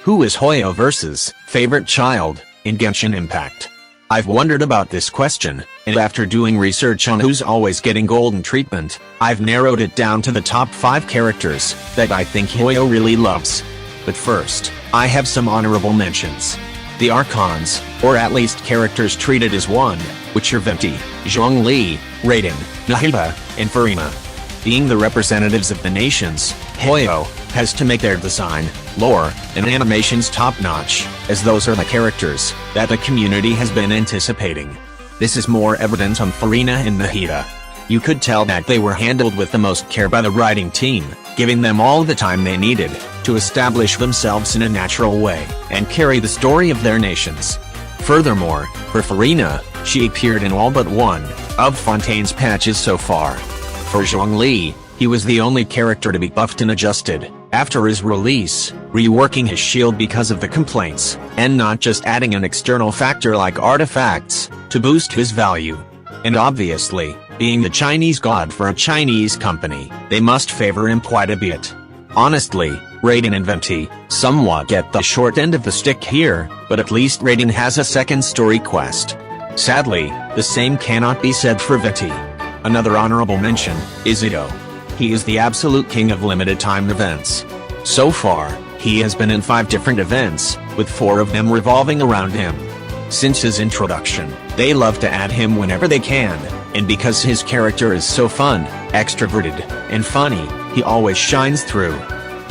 Who is Hoyoverse's favorite child in Genshin Impact? I've wondered about this question, and after doing research on who's always getting golden treatment, I've narrowed it down to the top 5 characters that I think Hoyo really loves. But first, I have some honorable mentions. The Archons, or at least characters treated as one, which are Venti, Zhongli, Raiden, Nahida, and Furina. Being the representatives of the nations, Hoyo has to make their design, lore, and animations top-notch, as those are the characters that the community has been anticipating. This is more evident on Furina and Nahida. You could tell that they were handled with the most care by the writing team, giving them all the time they needed to establish themselves in a natural way and carry the story of their nations. Furthermore, for Furina, she appeared in all but one of Fontaine's patches so far. For Zhongli, he was the only character to be buffed and adjusted after his release, reworking his shield because of the complaints, and not just adding an external factor like artifacts to boost his value. And obviously, being the Chinese god for a Chinese company, they must favor him quite a bit. Honestly, Raiden and Venti somewhat get the short end of the stick here, but at least Raiden has a second story quest. Sadly, the same cannot be said for Venti. Another honorable mention is Ito. He is the absolute king of limited-time events. So far, he has been in 5 different events, with 4 of them revolving around him. Since his introduction, they love to add him whenever they can, and because his character is so fun, extroverted, and funny, he always shines through.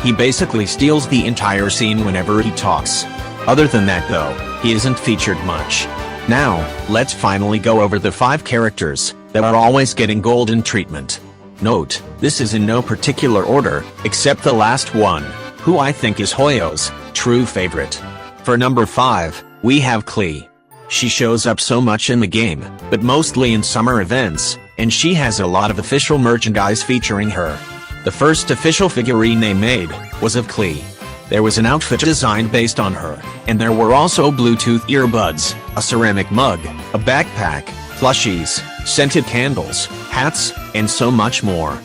He basically steals the entire scene whenever he talks. Other than that though, he isn't featured much. Now, let's finally go over the 5 characters that are always getting golden treatment. Note, this is in no particular order, except the last one, who I think is Hoyo's true favorite. For number 5, we have Klee. She shows up so much in the game, but mostly in summer events, and she has a lot of official merchandise featuring her. The first official figurine they made was of Klee. There was an outfit designed based on her, and there were also Bluetooth earbuds, a ceramic mug, a backpack, plushies, scented candles, hats, and so much more.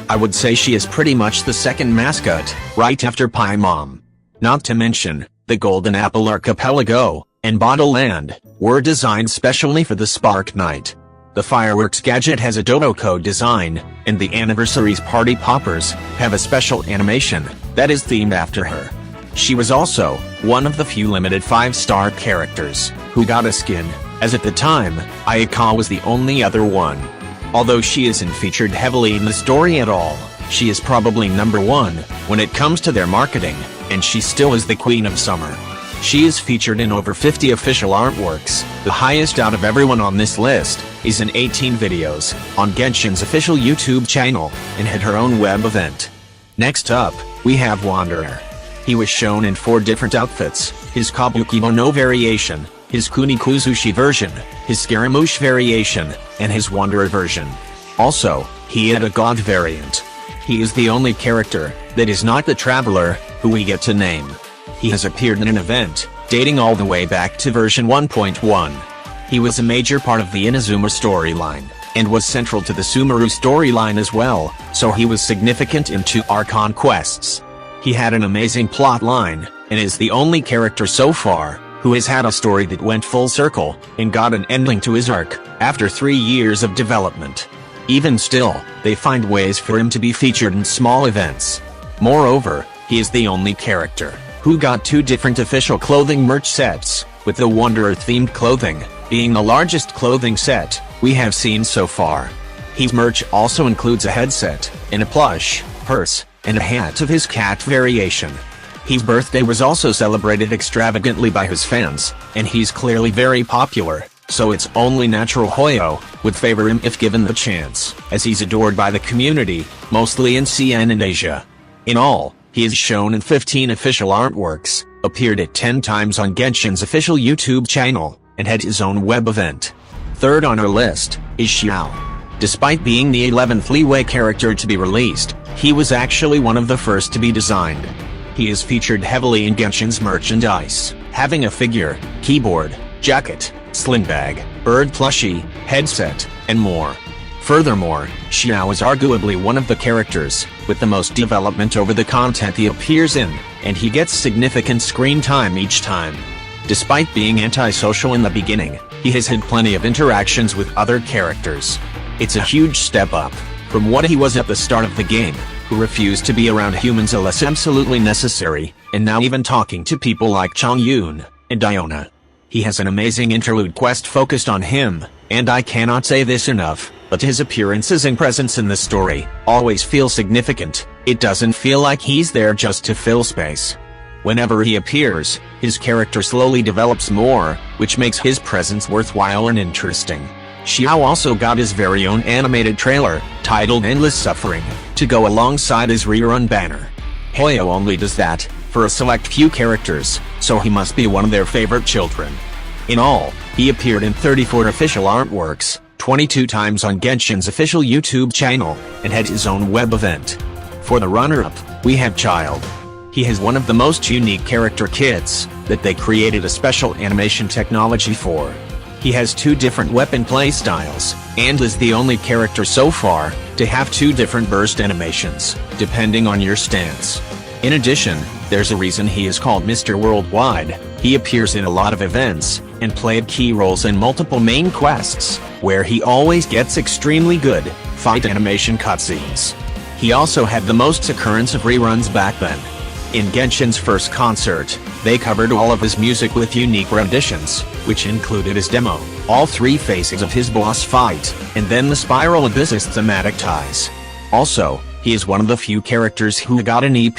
I would say she is pretty much the second mascot, right after Paimon. Not to mention, the Golden Apple Archipelago and Bottle Land were designed specially for the Spark Night. The fireworks gadget has a Dodoko design, and the Anniversary's party poppers have a special animation that is themed after her. She was also one of the few limited 5-star characters who got a skin, as at the time, Ayaka was the only other one. Although she isn't featured heavily in the story at all, she is probably number 1 when it comes to their marketing, and she still is the Queen of Summer. She is featured in over 50 official artworks. The highest out of everyone on this list is in 18 videos on Genshin's official YouTube channel, and had her own web event. Next up, we have Wanderer. He was shown in 4 different outfits: his Kabukimono variation, his Kunikuzushi version, his Scaramouche variation, and his Wanderer version. Also, he had a God variant. He is the only character that is not the Traveler who we get to name. He has appeared in an event dating all the way back to version 1.1. He was a major part of the Inazuma storyline, and was central to the Sumeru storyline as well, so he was significant in 2 Archon quests. He had an amazing plot line, and is the only character so far who has had a story that went full circle and got an ending to his arc after 3 years of development. Even still, they find ways for him to be featured in small events. Moreover, he is the only character who got 2 different official clothing merch sets, with the Wanderer-themed clothing being the largest clothing set we have seen so far. His merch also includes a headset, and a plush, purse, and a hat of his cat variation. His birthday was also celebrated extravagantly by his fans, and he's clearly very popular, so it's only natural Hoyo would favor him if given the chance, as he's adored by the community, mostly in CN and Asia. In all, he is shown in 15 official artworks, appeared at 10 times on Genshin's official YouTube channel, and had his own web event. Third on our list is Xiao. Despite being the 11th leeway character to be released, he was actually one of the first to be designed. He is featured heavily in Genshin's merchandise, having a figure, keyboard, jacket, sling bag, bird plushie, headset, and more. Furthermore, Xiao is arguably one of the characters with the most development over the content he appears in, and he gets significant screen time each time. Despite being antisocial in the beginning, he has had plenty of interactions with other characters. It's a huge step up from what he was at the start of the game, who refused to be around humans unless absolutely necessary, and now even talking to people like Chongyun and Diona. He has an amazing interlude quest focused on him, and I cannot say this enough, but his appearances and presence in the story always feel significant. It doesn't feel like he's there just to fill space. Whenever he appears, his character slowly develops more, which makes his presence worthwhile and interesting. Xiao also got his very own animated trailer, titled Endless Suffering, to go alongside his rerun banner. Hoyo only does that for a select few characters, so he must be one of their favorite children. In all, he appeared in 34 official artworks, 22 times on Genshin's official YouTube channel, and had his own web event. For the runner-up, we have Child. He has one of the most unique character kits that they created a special animation technology for. He has 2 different weapon playstyles, and is the only character so far to have 2 different burst animations, depending on your stance. In addition, there's a reason he is called Mr. Worldwide. He appears in a lot of events, and played key roles in multiple main quests, where he always gets extremely good fight animation cutscenes. He also had the most occurrence of reruns back then. In Genshin's first concert, they covered all of his music with unique renditions, which included his demo, all 3 phases of his boss fight, and then the Spiral Abyss's thematic ties. Also, he is one of the few characters who got an EP.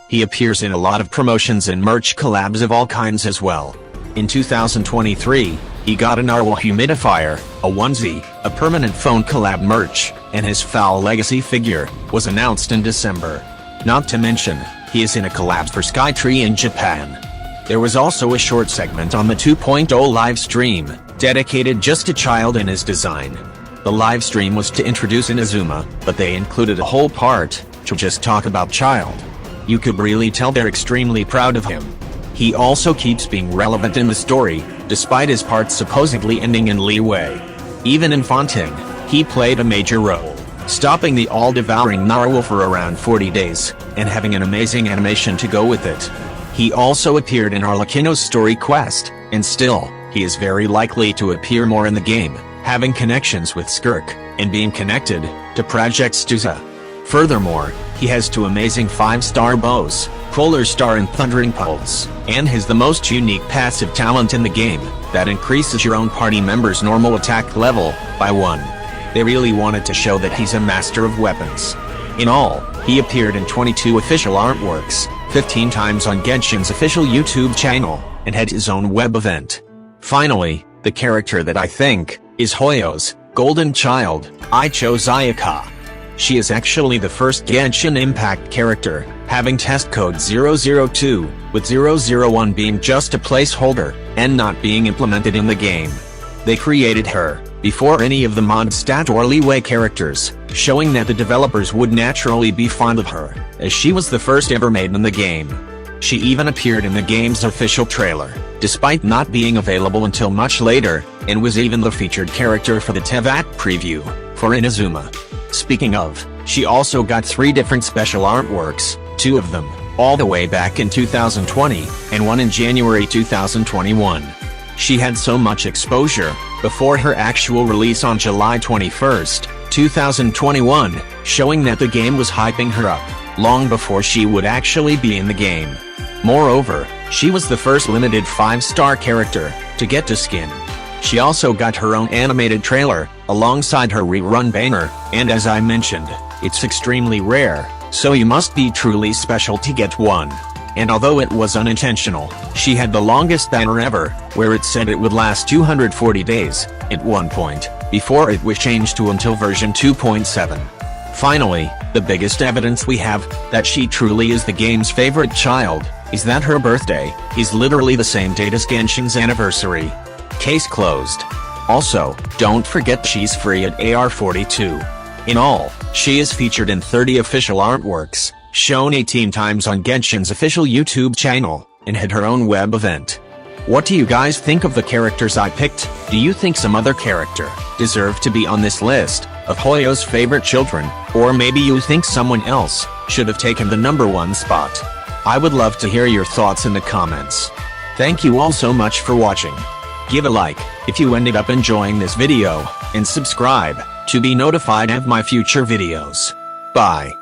He appears in a lot of promotions and merch collabs of all kinds as well. In 2023, he got a narwhal humidifier, a onesie, a permanent phone collab merch, and his Foul Legacy figure was announced in December. Not to mention, he is in a collab for Skytree in Japan. There was also a short segment on the 2.0 live stream, dedicated just to Child and his design. The live stream was to introduce Inazuma, but they included a whole part to just talk about Child. You could really tell they're extremely proud of him. He also keeps being relevant in the story, despite his part supposedly ending in Liyue. Even in Fontaine, he played a major role, stopping the all-devouring narwhal for around 40 days, and having an amazing animation to go with it. He also appeared in Arlecchino's story quest, and still, he is very likely to appear more in the game, having connections with Skirk, and being connected to Project Stuza. Furthermore, he has 2 amazing 5-star bows, Polar Star and Thundering Pulse, and has the most unique passive talent in the game, that increases your own party member's normal attack level by 1. They really wanted to show that he's a master of weapons. In all, he appeared in 22 official artworks, 15 times on Genshin's official YouTube channel, and had his own web event. Finally, the character that I think is Hoyo's golden child, I chose Ayaka. She is actually the first Genshin Impact character, having test code 002, with 001 being just a placeholder, and not being implemented in the game. They created her before any of the mod stat or leeway characters, showing that the developers would naturally be fond of her, as she was the first ever made in the game. She even appeared in the game's official trailer, despite not being available until much later, and was even the featured character for the Tevat preview for Inazuma. Speaking of, she also got 3 different special artworks, 2 of them all the way back in 2020, and 1 in January 2021. She had so much exposure before her actual release on July 21st, 2021, showing that the game was hyping her up long before she would actually be in the game. Moreover, she was the first limited 5-star character to get to skin. She also got her own animated trailer alongside her rerun banner, and as I mentioned, it's extremely rare, so you must be truly special to get one. And although it was unintentional, she had the longest banner ever, where it said it would last 240 days, at one point, before it was changed to until version 2.7. Finally, the biggest evidence we have that she truly is the game's favorite child is that her birthday is literally the same date as Genshin's anniversary. Case closed. Also, don't forget she's free at AR42. In all, she is featured in 30 official artworks, shown 18 times on Genshin's official YouTube channel, and had her own web event. What do you guys think of the characters I picked? Do you think some other character deserved to be on this list of Hoyo's favorite children, or maybe you think someone else should have taken the #1 spot? I would love to hear your thoughts in the comments. Thank you all so much for watching. Give a like if you ended up enjoying this video, and subscribe to be notified of my future videos. Bye.